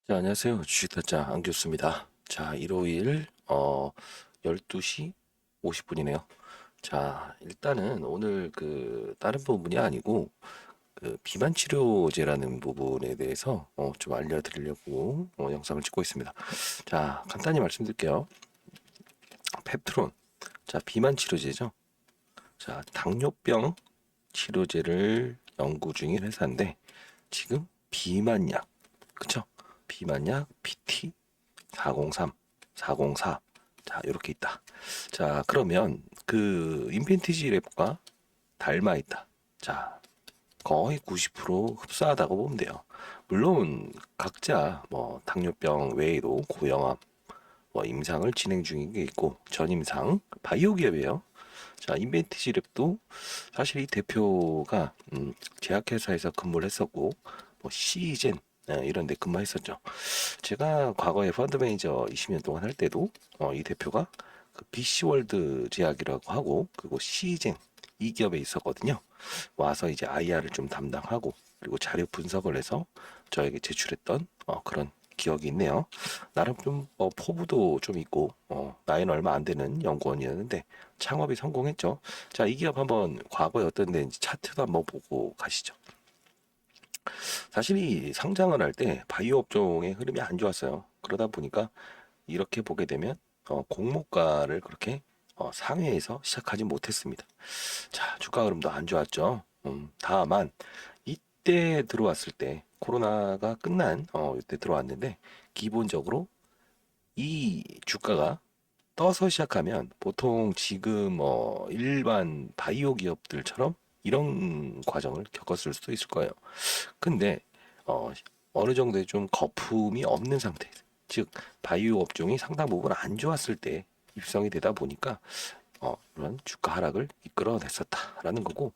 자, 안녕하세요. 주식타짜 안교수입니다. 자, 일요일 12시 50분이네요. 자, 일단은 오늘 다른 부분이 아니고 비만 치료제라는 부분에 대해서 좀 알려드리려고 영상을 찍고 있습니다. 자, 간단히 말씀드릴게요. 펩트론. 자, 비만 치료제죠. 자, 당뇨병 치료제를 연구 중인 회사인데 지금 비만약, 그쵸? 비만약 PT 403, 404. 자, 이렇게 있다. 자, 그러면 그 인펜티지 랩과 닮아 있다. 자, 거의 90% 흡사하다고 보면 돼요. 물론 각자 뭐 당뇨병 외에도 고형암, 뭐 임상을 진행 중인 게 있고 전임상 바이오 기업이에요. 자, 인벤티지 랩도 사실 이 대표가 제약회사에서 근무를 했었고 뭐 시젠 이런 데 근무했었죠. 제가 과거에 펀드 매니저 20년 동안 할 때도 이 대표가 그 BC월드 제약이라고 하고 그리고 시젠 이 기업에 있었거든요. 와서 이제 IR을 좀 담당하고 그리고 자료 분석을 해서 저에게 제출했던 그런 기억이 있네요. 나름 좀 포부도 좀 있고 나이는 얼마 안 되는 연구원이었는데 창업이 성공했죠. 자, 이 기업 한번 과거에 어떤 데인지 차트도 한번 보고 가시죠. 사실 이 상장을 할 때 바이오 업종의 흐름이 안 좋았어요. 그러다 보니까 이렇게 보게 되면 공모가를 그렇게 상회에서 시작하지 못했습니다. 자, 주가 흐름도 안 좋았죠. 다만 이때 들어왔을 때 코로나가 끝난 이때 들어왔는데 기본적으로 이 주가가 떠서 시작하면 보통 지금 일반 바이오 기업들처럼 이런 과정을 겪었을 수도 있을 거예요. 근데 어, 어느 정도의 좀 거품이 없는 상태, 즉 바이오 업종이 상당 부분 안 좋았을 때 입성이 되다 보니까 이런 주가 하락을 이끌어냈었다라는 거고,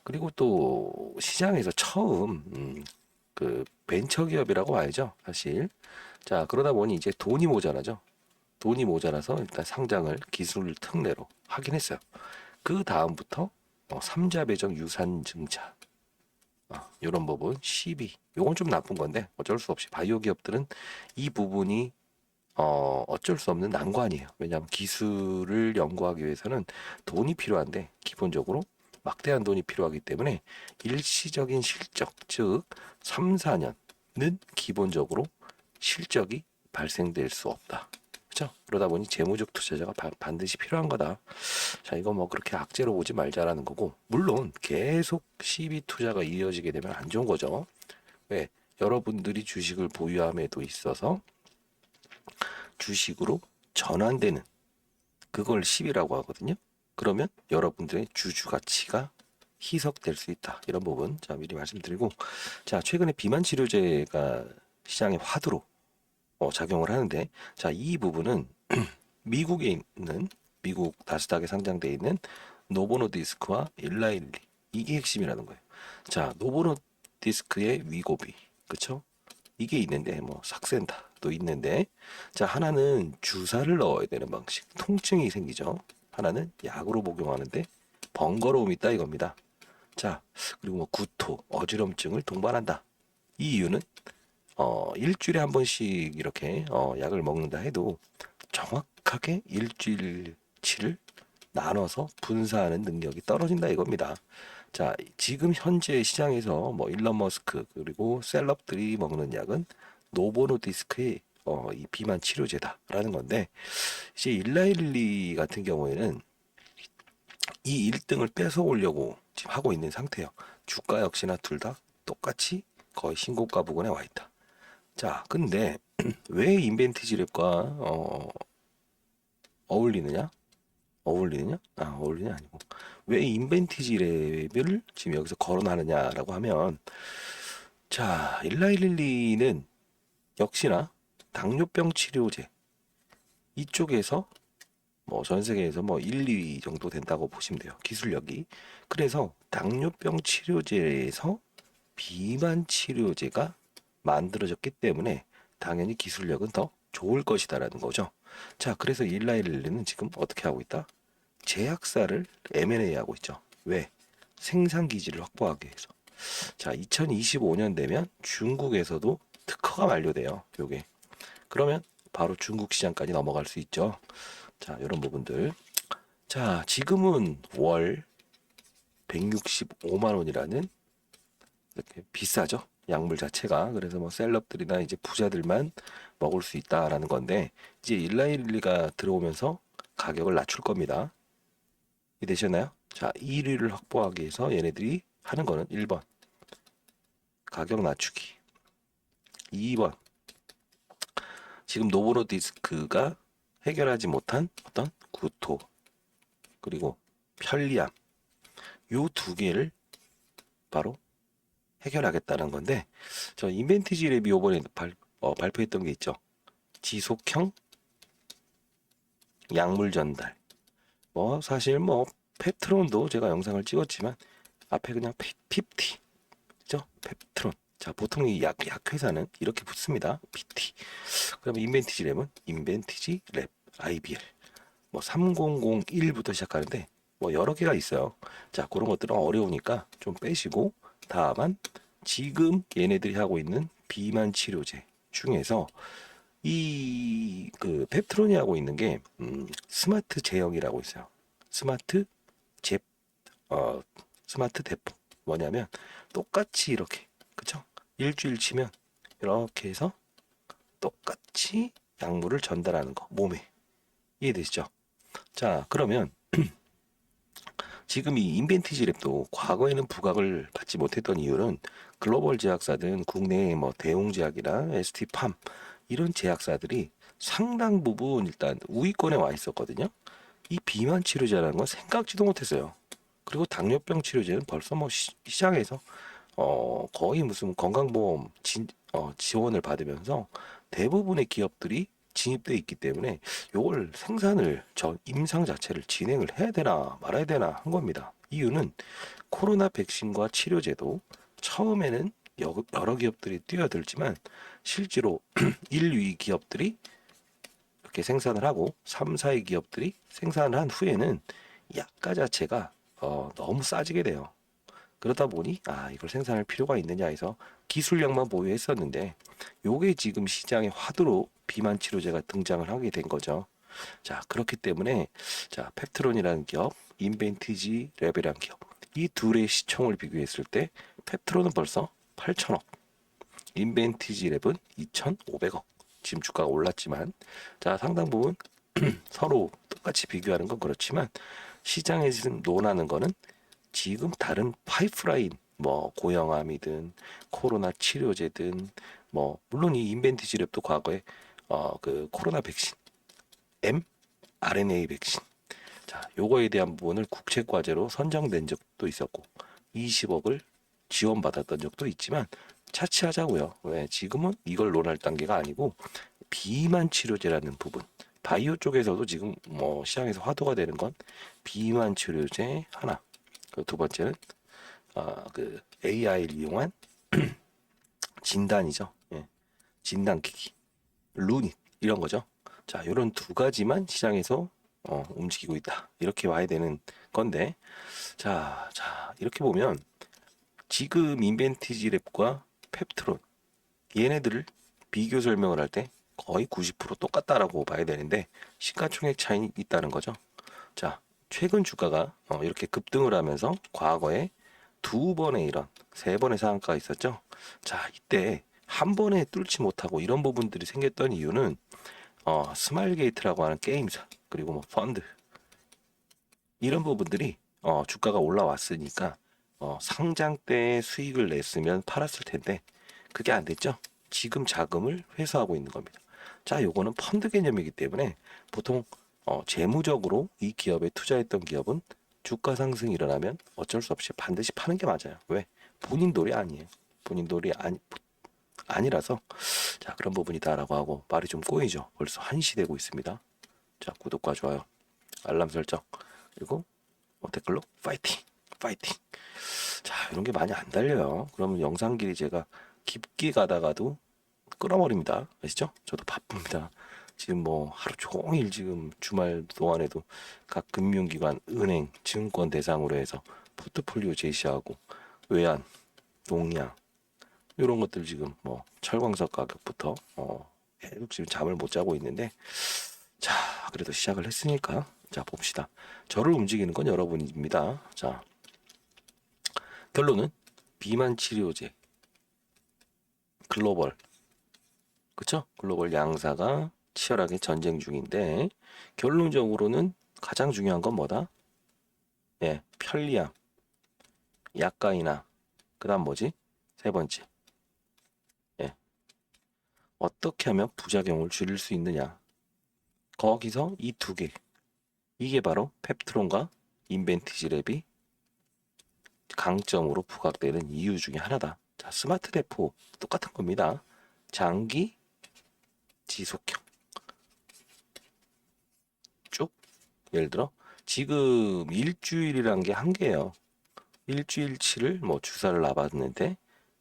그리고 또 시장에서 처음 그 벤처 기업이라고 봐야죠, 사실. 자, 그러다 보니 이제 돈이 모자라죠. 돈이 모자라서 일단 상장을 기술 특례로 하긴 했어요. 그 다음부터 삼자 배정 유산 증자 이런 부분 시비 요건 좀 나쁜 건데 어쩔 수 없이 바이오 기업들은 이 부분이 어쩔 수 없는 난관이에요. 왜냐하면 기술을 연구하기 위해서는 돈이 필요한데 기본적으로 막대한 돈이 필요하기 때문에 일시적인 실적, 즉 3, 4년은 기본적으로 실적이 발생될 수 없다. 그렇죠? 그러다 보니 재무적 투자자가 반드시 필요한 거다. 자, 이거 뭐 그렇게 악재로 보지 말자라는 거고, 물론 계속 시비 투자가 이어지게 되면 안 좋은 거죠. 왜? 여러분들이 주식을 보유함에도 있어서 주식으로 전환되는 그걸 시비라고 하거든요. 그러면 여러분들의 주주 가치가 희석될 수 있다. 이런 부분 자 미리 말씀드리고, 자 최근에 비만 치료제가 시장의 화두로 작용을 하는데, 자 이 부분은 미국에 있는 미국 나스닥에 상장되어 있는 노보노디스크와 일라일리, 이게 핵심이라는 거예요. 자, 노보노디스크의 위고비, 그쵸? 이게 있는데 뭐 삭센다도 있는데, 자 하나는 주사를 넣어야 되는 방식, 통증이 생기죠. 하나는 약으로 복용하는데 번거로움이 있다 이겁니다. 자, 그리고 뭐 구토, 어지럼증을 동반한다. 이 이유는 일주일에 한 번씩 이렇게 약을 먹는다 해도 정확하게 일주일치를 나눠서 분사하는 능력이 떨어진다 이겁니다. 자, 지금 현재 시장에서 뭐 일론 머스크 그리고 셀럽들이 먹는 약은 노보노디스크의 이 비만 치료제다라는 건데, 이제 일라일리 같은 경우에는 이 1등을 뺏어오려고 지금 하고 있는 상태예요. 주가 역시나 둘 다 똑같이 거의 신고가 부근에 와 있다. 자, 근데 왜 인벤티지 랩과 어울리느냐? 어울리느냐? 어울리냐 아니고, 왜 인벤티지 랩을 지금 여기서 거론하느냐라고 하면, 자, 일라일릴리는 역시나 당뇨병 치료제 이쪽에서 뭐 전 세계에서 뭐 1, 2위 정도 된다고 보시면 돼요. 기술력이. 그래서 당뇨병 치료제에서 비만 치료제가 만들어졌기 때문에 당연히 기술력은 더 좋을 것이다라는 거죠. 자, 그래서 일라일릴리는 지금 어떻게 하고 있다? 제약사를 M&A 하고 있죠. 왜? 생산 기지를 확보하기 위해서. 자, 2025년 되면 중국에서도 특허가 만료돼요. 요게. 그러면 바로 중국 시장까지 넘어갈 수 있죠. 자, 이런 부분들. 자, 지금은 월 165만 원이라는 이렇게 비싸죠. 약물 자체가. 그래서 뭐 셀럽들이나 이제 부자들만 먹을 수 있다라는 건데, 이제 일라일리가 들어오면서 가격을 낮출 겁니다. 이해되셨나요? 자, 1위를 확보하기 위해서 얘네들이 하는 거는 1번 가격 낮추기, 2번 지금 노보노디스크가 해결하지 못한 어떤 구토, 그리고 편리함, 요 두 개를 바로 해결하겠다는 건데, 저 인벤티지 랩이 요번에 발표했던 게 있죠. 지속형 약물 전달. 뭐 사실 뭐 펩트론도 제가 영상을 찍었지만 앞에 그냥 피프티, 그죠? 펩트론. 자, 보통 이 약회사는 이렇게 붙습니다. PT. 그러면 인벤티지 랩은 인벤티지 랩 IBL. 뭐 3001부터 시작하는데 뭐 여러 개가 있어요. 자, 그런 것들은 어려우니까 좀 빼시고, 다만 지금 얘네들이 하고 있는 비만 치료제 중에서 이 그 펩트론이 하고 있는 게 스마트 제형이라고 있어요. 스마트 제 스마트 대포. 뭐냐면 똑같이 이렇게, 그쵸? 일주일 치면 이렇게 해서 똑같이 약물을 전달하는 거, 몸에. 이해되시죠? 자, 그러면 지금 이 인벤티지 랩도 과거에는 부각을 받지 못했던 이유는 글로벌 제약사든 국내의 뭐 대웅 제약이나 ST팜 이런 제약사들이 상당 부분 일단 우위권에 와 있었거든요. 이 비만 치료제라는 건 생각지도 못했어요. 그리고 당뇨병 치료제는 벌써 뭐 시장에서 거의 무슨 건강보험 지원을 받으면서 대부분의 기업들이 진입돼 있기 때문에 요걸 생산을 저 임상 자체를 진행을 해야 되나 말아야 되나 한 겁니다. 이유는 코로나 백신과 치료제도 처음에는 여러 기업들이 뛰어들지만 실제로 1, 2위 기업들이 이렇게 생산을 하고 3, 4위 기업들이 생산을 한 후에는 약가 자체가 너무 싸지게 돼요. 그러다 보니 이걸 생산할 필요가 있느냐 해서 기술력만 보유했었는데, 요게 지금 시장의 화두로 비만 치료제가 등장을 하게 된 거죠. 자, 그렇기 때문에 자, 펩트론이라는 기업, 인벤티지 랩이라는 기업, 이 둘의 시총을 비교했을 때 펩트론은 벌써 8천억, 인벤티지 랩은 2,500억. 지금 주가가 올랐지만, 자, 상당 부분 서로 똑같이 비교하는 건 그렇지만 시장에서 지금 논하는 거는 지금 다른 파이프라인, 뭐 고형암이든 코로나 치료제든, 뭐 물론 이 인벤티지 랩도 과거에 그 코로나 백신 mRNA 백신, 자, 요거에 대한 부분을 국책 과제로 선정된 적도 있었고 20억을 지원받았던 적도 있지만 차치하자고요. 왜 지금은 이걸 논할 단계가 아니고 비만 치료제라는 부분, 바이오 쪽에서도 지금 뭐 시장에서 화두가 되는 건 비만 치료제 하나, 그 두 번째는 그 AI를 이용한 진단이죠. 예. 진단기기, 루닛 이런 거죠. 자, 이런 두 가지만 시장에서 움직이고 있다. 이렇게 와야 되는 건데, 자, 이렇게 보면 지금 인벤티지 랩과 펩트론, 얘네들을 비교 설명을 할 때 거의 90% 똑같다라고 봐야 되는데 시가총액 차이 있다는 거죠. 자, 최근 주가가 이렇게 급등을 하면서 과거에 두 번의 이런 세 번의 상한가가 있었죠. 자, 이때 한 번에 뚫지 못하고 이런 부분들이 생겼던 이유는 스마일 게이트라고 하는 게임사, 그리고 뭐 펀드, 이런 부분들이 주가가 올라왔으니까 상장 때 수익을 냈으면 팔았을 텐데 그게 안 됐죠. 지금 자금을 회수하고 있는 겁니다. 자, 요거는 펀드 개념이기 때문에 보통 재무적으로 이 기업에 투자했던 기업은 주가 상승이 일어나면 어쩔 수 없이 반드시 파는 게 맞아요. 왜? 본인 돈이 아니에요. 본인 돈이 아니라서. 자, 그런 부분이다라고 하고 말이 좀 꼬이죠. 벌써 1시 되고 있습니다. 자, 구독과 좋아요, 알람 설정, 그리고 댓글로 파이팅, 파이팅. 자, 이런 게 많이 안 달려요. 그러면 영상 길이 제가 깊게 가다가도 끊어버립니다. 아시죠? 저도 바쁩니다. 지금 뭐 하루 종일 지금 주말 동안에도 각 금융기관, 은행, 증권 대상으로 해서 포트폴리오 제시하고 외환, 농약, 이런 것들 지금 뭐 철광석 가격부터 계속 지금 잠을 못 자고 있는데, 자 그래도 시작을 했으니까 자 봅시다. 저를 움직이는 건 여러분입니다. 자 결론은 비만 치료제 글로벌, 그쵸? 글로벌 양사가 치열하게 전쟁 중인데, 결론적으로는 가장 중요한 건 뭐다? 예, 편리함, 약가이나, 그 다음 뭐지? 세 번째, 예, 어떻게 하면 부작용을 줄일 수 있느냐. 거기서 이 두 개, 이게 바로 펩트론과 인벤티지랩이 강점으로 부각되는 이유 중에 하나다. 자, 스마트 대포 똑같은 겁니다. 장기 지속형 쭉, 예를 들어 지금 일주일이란 게 한계예요. 일주일치를 뭐 주사를 놔봤는데,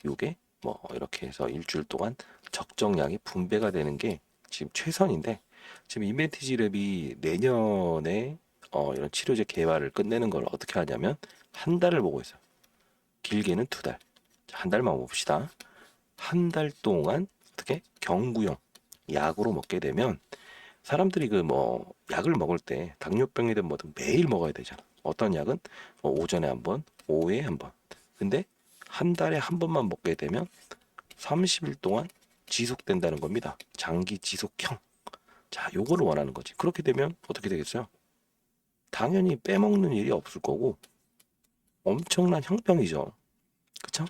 요게 뭐 이렇게 해서 일주일 동안 적정량이 분배가 되는 게 지금 최선인데, 지금 이벤티지랩이 내년에 이런 치료제 개발을 끝내는 걸 어떻게 하냐면 한 달을 보고 있어요. 길게는 두 달. 자, 한 달만 봅시다. 한 달 동안 어떻게 경구용 약으로 먹게 되면, 사람들이 그 뭐 약을 먹을 때 당뇨병이든 뭐든 매일 먹어야 되잖아. 어떤 약은 뭐 오전에 한 번, 오후에 한 번. 근데 한 달에 한 번만 먹게 되면 30일 동안 지속된다는 겁니다. 장기 지속형. 자, 요거를 원하는 거지. 그렇게 되면 어떻게 되겠어요? 당연히 빼먹는 일이 없을 거고 엄청난 혁명이죠. 그쵸?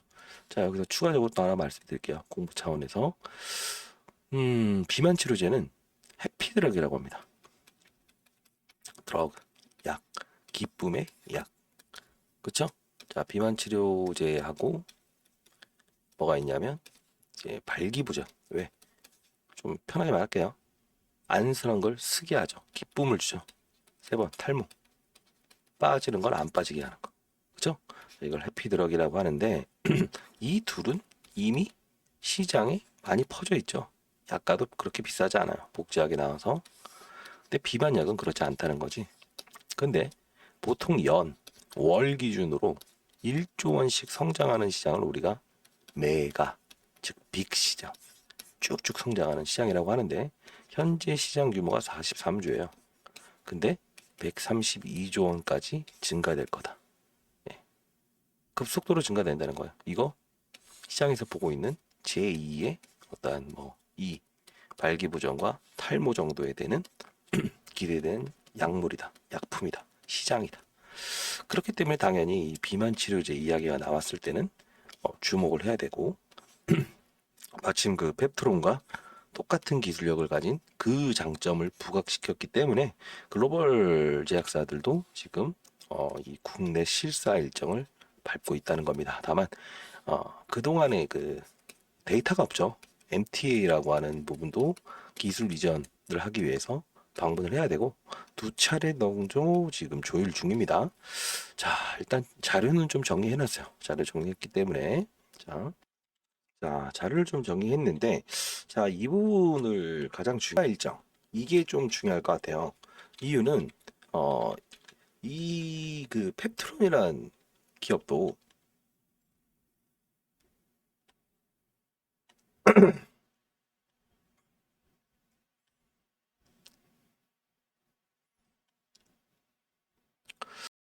자, 여기서 추가적으로 또 하나 말씀드릴게요. 공부 차원에서. 비만 치료제는 해피드럭이라고 합니다. 드러그, 약, 기쁨의 약. 그쵸? 자, 비만 치료제하고 뭐가 있냐면 이제 발기부전. 왜? 좀 편하게 말할게요. 안쓰러운 걸 쓰게 하죠. 기쁨을 주죠. 세 번 탈모. 빠지는 걸 안 빠지게 하는 거. 그쵸? 이걸 해피드럭이라고 하는데, 이 둘은 이미 시장에 많이 퍼져 있죠. 약가도 그렇게 비싸지 않아요. 복제하게 나와서. 근데 비만약은 그렇지 않다는 거지. 근데 보통 월 기준으로 1조 원씩 성장하는 시장을 우리가 메가, 즉 빅시장, 쭉쭉 성장하는 시장이라고 하는데, 현재 시장 규모가 43조예요. 근데 132조 원까지 증가될 거다. 예. 급속도로 증가된다는 거예요. 이거 시장에서 보고 있는 제2의 어떠한 이 발기부전과 탈모 정도에 되는 기대된 약물이다. 약품이다. 시장이다. 그렇기 때문에 당연히 이 비만 치료제 이야기가 나왔을 때는 주목을 해야 되고, 마침 그 펩트론과 똑같은 기술력을 가진 그 장점을 부각시켰기 때문에 글로벌 제약사들도 지금 이 국내 실사 일정을 밟고 있다는 겁니다. 다만 그동안의 그 데이터가 없죠. MTA라고 하는 부분도 기술 이전을 하기 위해서 방문을 해야 되고, 두 차례 정도 지금 조율 중입니다. 자, 일단 자료는 좀 정리해놨어요. 자료 정리했기 때문에 자료를 좀 정리했는데, 자, 이 부분을 가장 중요한 일정, 이게 좀 중요할 것 같아요. 이유는 이 그 펩트론이란 기업도